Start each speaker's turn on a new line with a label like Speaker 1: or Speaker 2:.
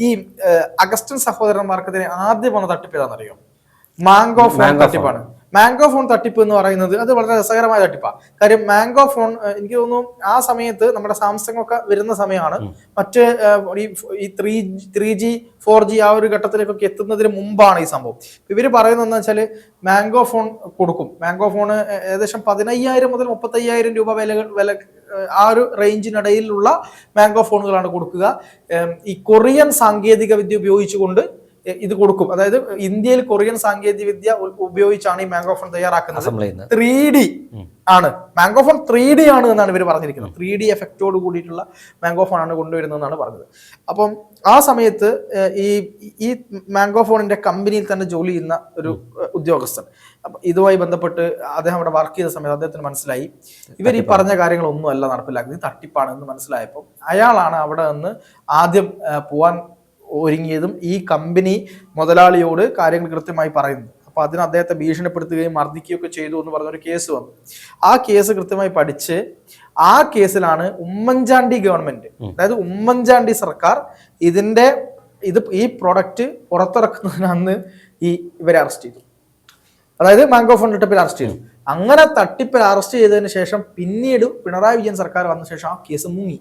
Speaker 1: ഈ അഗസ്റ്റിൻ സഹോദരന്മാർക്കെതിരെ ആദ്യം വന്ന തട്ടിപ്പ് ഏതാണെന്നറിയോ? മാംഗോ ഫോൺ തട്ടിപ്പാണ്. മാംഗോ ഫോൺ തട്ടിപ്പ് എന്ന് പറയുന്നത് അത് വളരെ രസകരമായ തട്ടിപ്പാണ്. കാര്യം മാംഗോ ഫോൺ എനിക്ക് തോന്നുന്നു ആ സമയത്ത് നമ്മുടെ സാംസങ് ഒക്കെ വരുന്ന സമയമാണ്. മറ്റ് ഈ 3G 4G ആ ഒരു ഘട്ടത്തിലേക്കൊക്കെ എത്തുന്നതിന് മുമ്പാണ് ഈ സംഭവം. ഇവര് പറയുന്നത് വെച്ചാൽ മാംഗോ ഫോൺ കൊടുക്കും. മാംഗോ ഫോൺ ഏകദേശം 15,000 മുതൽ 35,000 രൂപ വില ആ ഒരു റേഞ്ചിനിടയിലുള്ള മാംഗോ ഫോണുകളാണ് കൊടുക്കുക. ഈ കൊറിയൻ സാങ്കേതിക വിദ്യ ഉപയോഗിച്ചുകൊണ്ട് ഇത് കൊടുക്കും. അതായത് ഇന്ത്യയിൽ കൊറിയൻ സാങ്കേതിക വിദ്യ ഉപയോഗിച്ചാണ് ഈ മാംഗോ ഫോൺ തയ്യാറാക്കുന്നത്. 3D ആണ് മാംഗോ ഫോൺ, 3D ആണ് എന്നാണ് ഇവർ പറഞ്ഞിരിക്കുന്നത്. 3D എഫക്റ്റോട് കൂടിയിട്ടുള്ള മാംഗോ ഫോൺ ആണ് കൊണ്ടുവരുന്നതെന്നാണ് പറഞ്ഞത്. അപ്പം ആ സമയത്ത് ഈ മാംഗോ ഫോണിന്റെ കമ്പനിയിൽ തന്നെ ജോലി ചെയ്യുന്ന ഒരു ഉദ്യോഗസ്ഥൻ, അപ്പൊ ഇതുമായി ബന്ധപ്പെട്ട് അദ്ദേഹം അവിടെ വർക്ക് ചെയ്ത സമയത്ത് അദ്ദേഹത്തിന് മനസ്സിലായി ഇവർ ഈ പറഞ്ഞ കാര്യങ്ങളൊന്നും അല്ല നടപ്പിലാക്കുന്നത്, തട്ടിപ്പാണ് എന്ന് മനസ്സിലായപ്പോൾ അയാളാണ് അവിടെ നിന്ന് ആദ്യം പോവാൻ ഒരുങ്ങിയതും ഈ കമ്പനി മുതലാളിയോട് കാര്യങ്ങൾ കൃത്യമായി പറയുന്നത്. അപ്പൊ അതിന് അദ്ദേഹത്തെ ഭീഷണിപ്പെടുത്തുകയും മർദ്ദിക്കുകയൊക്കെ ചെയ്തു എന്ന് പറഞ്ഞൊരു കേസ് വന്നു. ആ കേസ് കൃത്യമായി പഠിച്ച് ആ കേസിലാണ് ഉമ്മൻചാണ്ടി ഗവൺമെന്റ്, അതായത് ഉമ്മൻചാണ്ടി സർക്കാർ ഈ പ്രൊഡക്റ്റ് പുറത്തിറക്കുന്നതിനന്ന് ഇവരെ അറസ്റ്റ് ചെയ്തു. അതായത് മാംഗോ ഫോൺ തട്ടിപ്പിൽ അറസ്റ്റ് ചെയ്തു. അങ്ങനെ തട്ടിപ്പിൽ അറസ്റ്റ് ചെയ്തതിന് ശേഷം പിന്നീട് പിണറായി വിജയൻ സർക്കാർ വന്ന ശേഷം ആ കേസ് മുങ്ങി.